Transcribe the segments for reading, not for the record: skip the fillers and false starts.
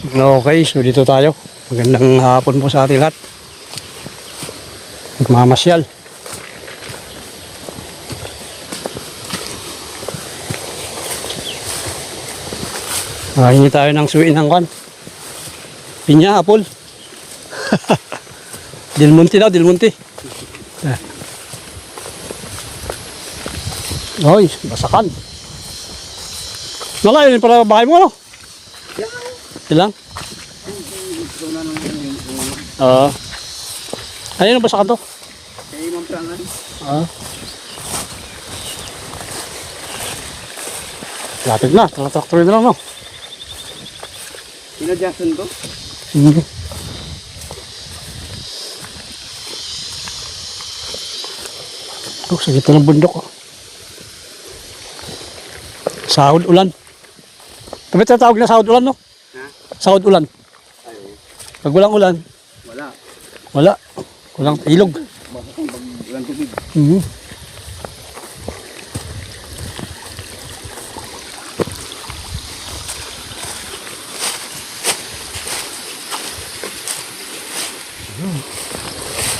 Okay, so dito tayo. Magandang hapon po sa ating lahat. Magmamasyal. Hingi tayo ng suwi ng kwan. Pinya, apple. Dilmunti daw, dilmunti. Oy, basakan. Nalayo din para bahay mo, ano? Ilang? Oo. Ayun ang basakan to? Kaya imang prangan. Oo. Lapit na, traktorin na lang, no? Pinadyasan ko? Oh, sa gitna ng bundok. Oh. Sahod ulan. Kapit na tawag na sahod ulan, no? Ha? Sahod ulan. Ayaw. Pag walang ulan, Wala. wala. Walang ilog. Basta kung pag walang tubig.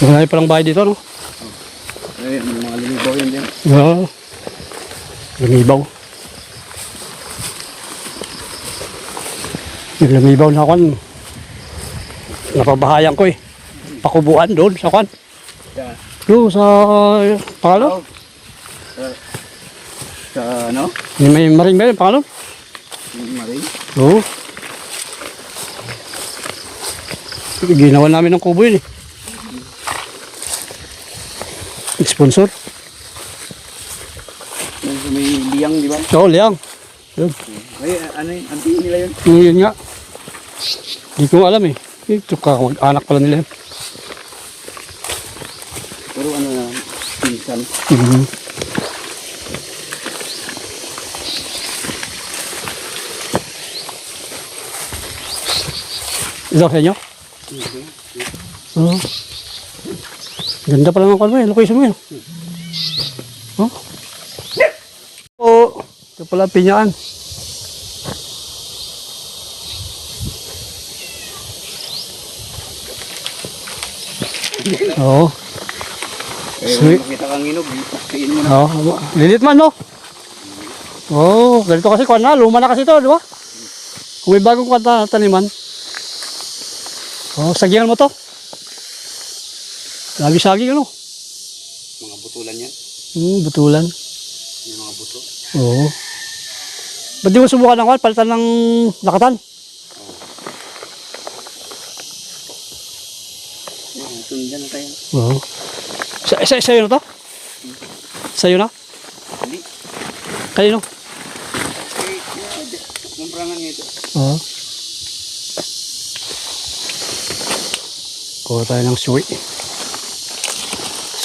Marami palang bahay dito, no? Eh, mga lilibaw yun din. Oo. Lumibaw. Yung lumibaw na kwan. Napabahayan ko eh. Pakubuan doon sa kwan. Sa, Doon sa pangalan. sa ano? May maring ba yung pangalan? Maring. Oo. Ginawa namin ng kubo yun eh. Sponsor. May liyang, di ba? Oo, liyang. Yun. Ay, ano yun? Antiin nila yun? Yun nga. Hindi ko alam eh. Ito anak pala nila yun. Pero ano na, pinsan. Ito sa inyo? Oo. Ganda pala ng kalma eh. Location mo yun. Oh. Oo. Ito pala pinyaan. Oo. Eh, Sweet. kung makita kang inog, paktiin mo na. Oo. Lilit man, no? Oo. Ganito kasi kwan na. Luma na kasi ito, di ba? Kung may bagong kwan taniman. Oo. Sagingan mo to. Lagi-saging, ano? Mga butulan yan. Butulan. Yung mga buto. Oo. Ba't di mo subukan ng kwan? Palitan ng lakatan? Sundan na tayo. Oo. Sa'yo na to? Sa'yo na? Hindi. Kanino? Eh, kumprangan nga ito. Oo. Kuha tayo ng suwi.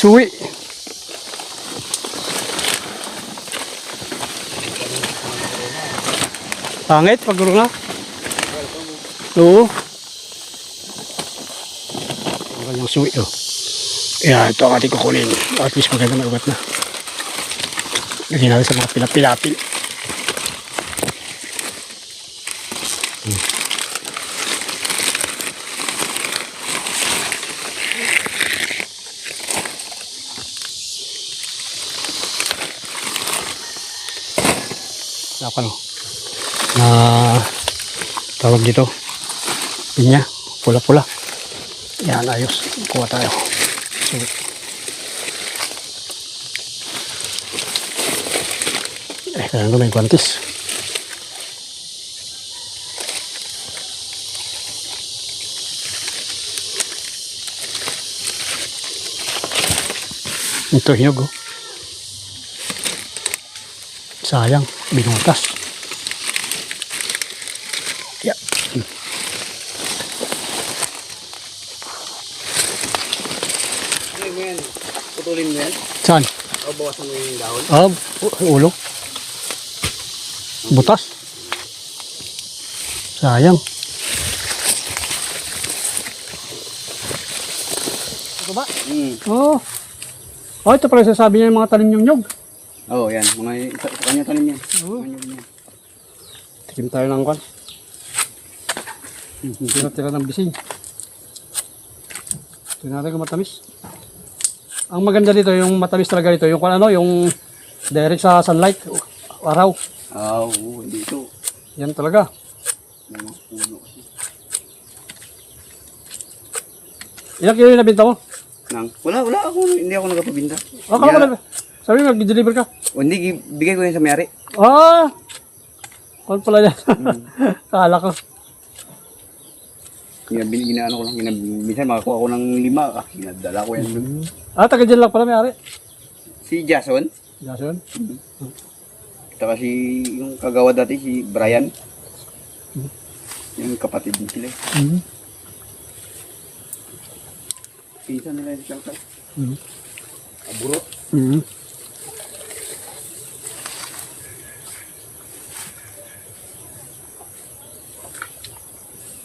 Suwi! Pangit pag guro na? Oo. Kuha ng suwi, oh. Yan, ito ang ating kukunin. At least maganda malugat na. Lagyan natin sa mga pilapil-pilapil. Apa no? Na tawag dito. Pinya, pula-pula. Yan, ayos. Kuha tayo. Sige. Kaya may guantes. Ito hinog, oh. Sayang, binutas. Ya. Ano mo yan? Putulin mo yan? Saan? O bawasan mo yung dahon? Ulo. Butas. Sayang. Ito ba? Oh. Oh, ito pala sasabi niya yung mga tanim yung nyog. Oo, yan. Mga sa kanya tanim yan. Oo. Mga nyug niya. Tikim tayo ng kwan. Tira-tira ng bising. Tingnan natin kung matamis. Ang maganda dito, yung matamis talaga dito, yung ano, yung direct sa sunlight, araw. Oo, dito. Yan talaga. May mga puno kasi. Ilang kilo yung nabinta mo? Wala ako. Hindi ako nagpapabinta. Akala ko na. Sabi mo, mag-deliver ka. O, hindi, bigay ko yan sa may-ari. Ah! Kung pala yan. Kala ko. Ginaano ko lang. Minsan makakuha ko ng 5. Ginadala ko yan. Taga dyan lang pala may-ari. Si Jason. Jason? Saka si yung kagawa dati, si Brian. Yung kapatid din sila. Pinsan nila yung siyang aburot.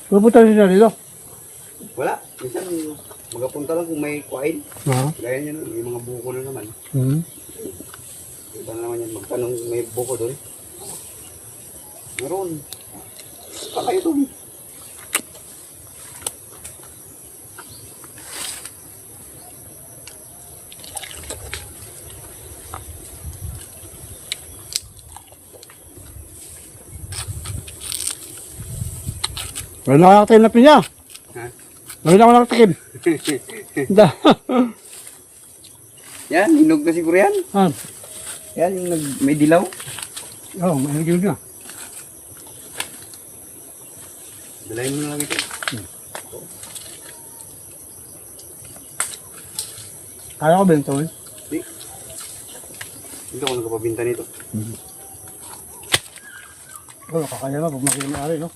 Pupunta siya dito. Wala. Minsan magapunta lang kung may kuwain. Gaya niya nun, yung mga buko na naman. Iba na naman yan. Magtanong kung may buko doon. Meron. Kakayo doon. Wala nakakatayin na pinya. Ha? Wala ako nakatakim. Yan, hinog na siguro yan. Ah, Yan, yung may dilaw. oh, may higil na. Dalayin mo na lang ito. Kaya ko bento eh. Hindi ako nagpapabinta nito. Oh, kakaya na pag makikimari, no?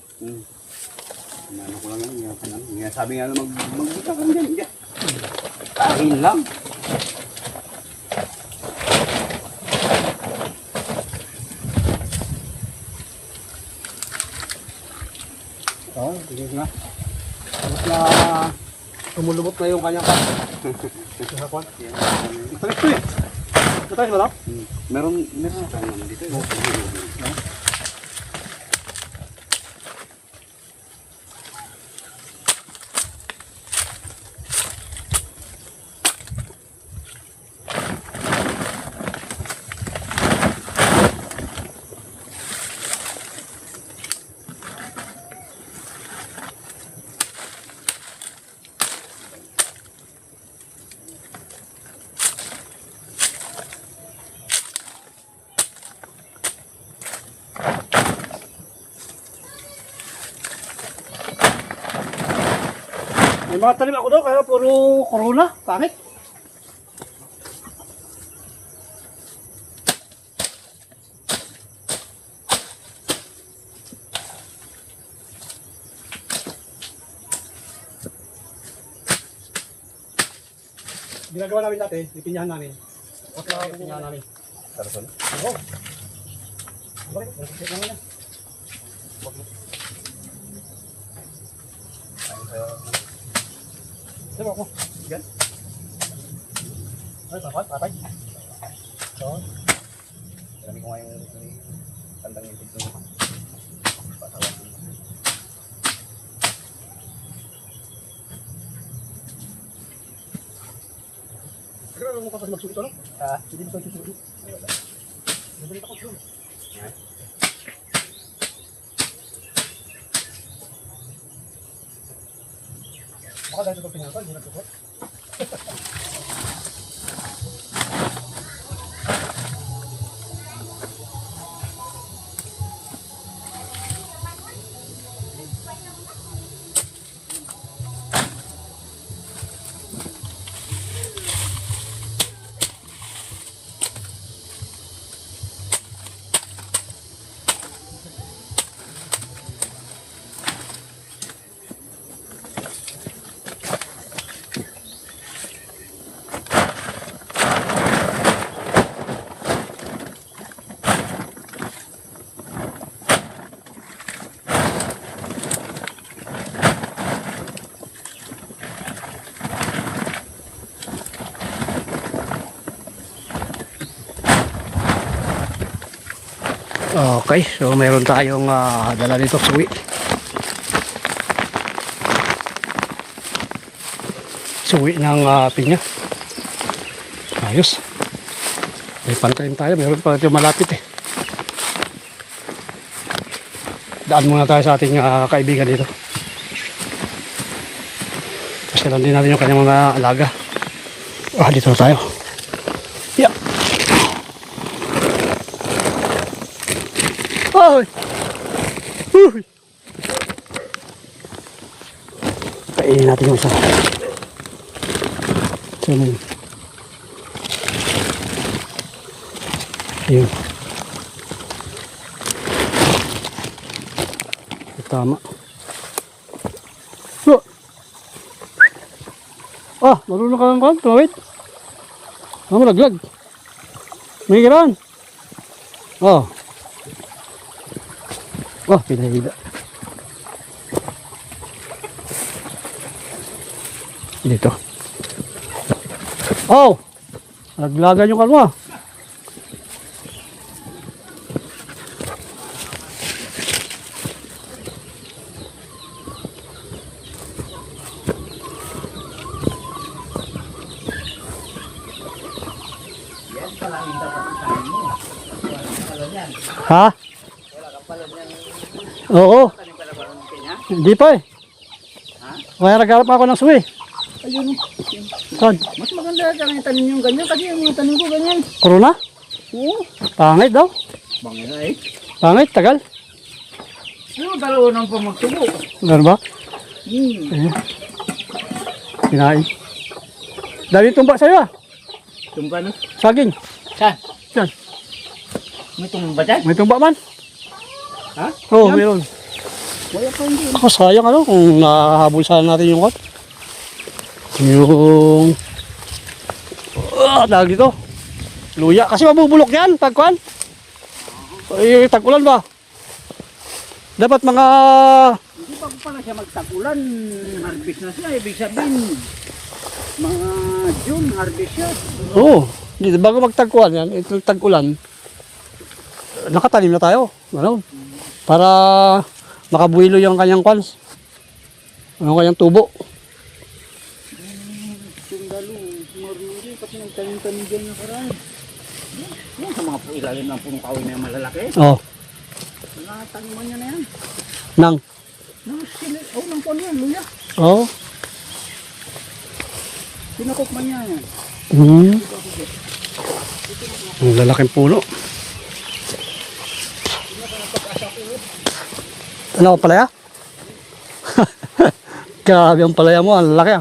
Ano ko lang yan. Sabi nga na magbita ka dyan. Kain lang. Oo, tigil na. Tapos na tumulubot na yung kanyang kasakwan. Ito eh. Ito tayo ba lang? Meron tayo dito. May mga talim ako daw, kaya puro corona, pangit. Ginagawa namin dati, ipinyahan namin. Tapos na ipinyahan namin. Sarson. Oo. Bakit? Bakit naman yan? Diba ako? Yan. Ay, patay. So, Sabi ko nga yung tandang yung tignan ko. Patawan ko. siguro mo kapag magsulit ano? Hindi mo kayo susulit. Nabalit ako doon. Baka dahil ito pinatol, hindi nagtukot. Okay, so meron tayong dala dito suwi. suwi ng pinya. Ayos. May pantayin tayo. Meron pa ito malapit eh. Daan muna tayo sa ating kaibigan dito. Kasi lang din natin yung kanyang mga alaga. Dito na tayo. Yeah. Ay! Uy! Kainin natin yung isa. So, yun. Tama. Marunong ka lang kan. Tumawit. Malaglag. May kiran. Pinahida. Dito. Naglagan yung kalma. Ha? Oo. Hindi pa eh. Kaya nagharap ako ng suwi. Ayun. Saan? Mas maganda yung tanim yung ganyan kasi yung mga tanim ko ganyan. Corona? Oo. Pangit daw. Bangay. Pangit, tagal. Yung dalawa nang pamagtubo. Ganun ba? Kinain. Dali tumba sa'yo Tumba no? Saging. Saan? Saan? May tumba dyan? May tumba man. Ha? Oo, meron. Wala pa hindi. Ako sayang kung nahahabol sana natin yung kot. Yung tawag dito. Luya. Kasi mabubulok yan pagkuhan. Tag-ulan ba? Dapat mga Hindi pa pala siya magtagulan. Harvest na siya. Ibig sabihin mga June harvest siya. dito bago magtagkuhan yan, itong tag-ulan. Nakatanim na tayo. Para makabuhilo yung kanyang kwans. Kanyang tubo. Sundalo, marunong kasi nagtanim-tanim dyan na karaan. Yan sa mga ilalim ng punong kahoy na malalaki. Nakataniman niya na yan. Nang Nang kuwan yan, luya. Pinakok man niya yan. Ang lalaking puno. Ano ka palaya? Grabe ang palaya mo, ang laki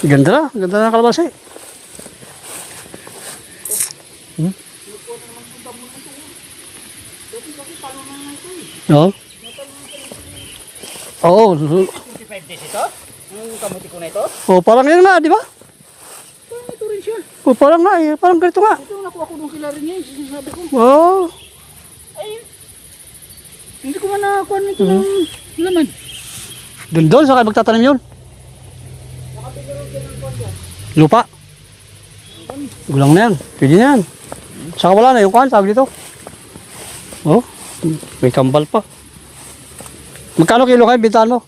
Ganda na kalabasa eh. Oo. 25 days ito? Yung kamuti ko na ito? Parang yan nga, di ba? Ito rin siya. Parang nga eh, parang ganito nga. Ito nakuha ko nung kila rin niya. Sinasabi ko. Ay, hindi ko man nakakuha nito ng laman. Doon sa kayo magtatanim yun. Lupa. Gulang na yan. Pwede na yan. Saka wala na yung kuhan, tawag dito. May kambal pa. Magkano kilo kayo, bintahan mo?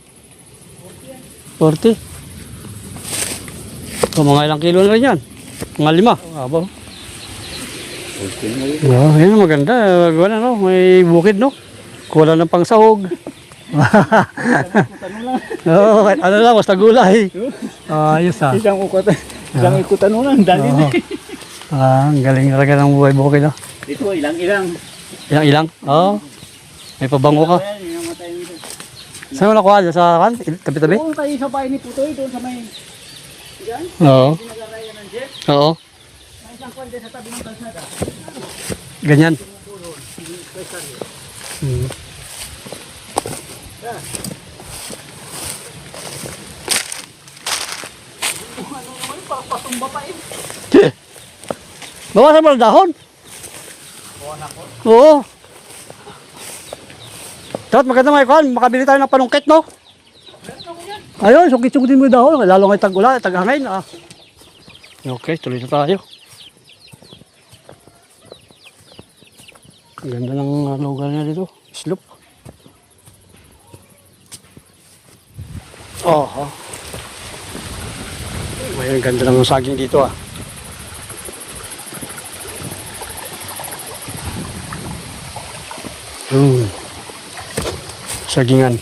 40. Mga ilang kilo na rin yan. Mga 5. Aba. Yan maganda. May bukid no. Kuha ng pangsahog. Ano lang, basta gulay. Ayos Isang ikutan mo lang, dali na. Ang galing talaga ng buhay bukid no. Ito, ilang-ilang. Ilang? May pabango ka. Saan mo nakuha dyan? Sa kan? Tabi-tabi? Doon tayo sa bahay ni Putoy, doon sa may... Diyan? Oo. Pinag-arayan ng jet. Oo. May isang kwan dyan sa tabi ng kalsada. Ganyan. Ano naman, papatumba pa eh. Bawasan mo ng dahon. Buwan ako. Oo. Dapat maganda mga ikuan, makabili tayo ng panungkit, no? Ayun, sugit-sugitin mo yung dahon. Lalo ngayon tag-ulan, tag-hangin. Okay, tuloy na tayo. Ang ganda ng lugar niya dito. Slope. Oo. May ganda ng saging dito ah. Sagingan.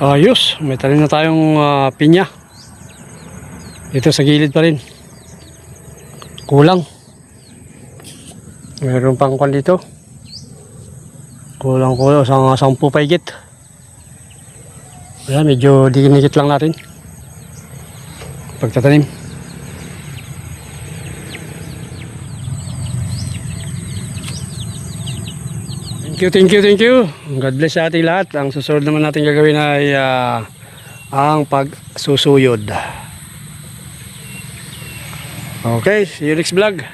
Ayos, may talim na tayong pinya. Dito sa gilid pa rin. Kulang. Meron pang kwan dito. Kulang sa 10 paigit. Wala, medyo dinikit lang natin pagtatanim. Thank you. God bless sa ating lahat. Ang susunod naman natin gagawin ay ang pagsusuyod. Okay, see you next vlog.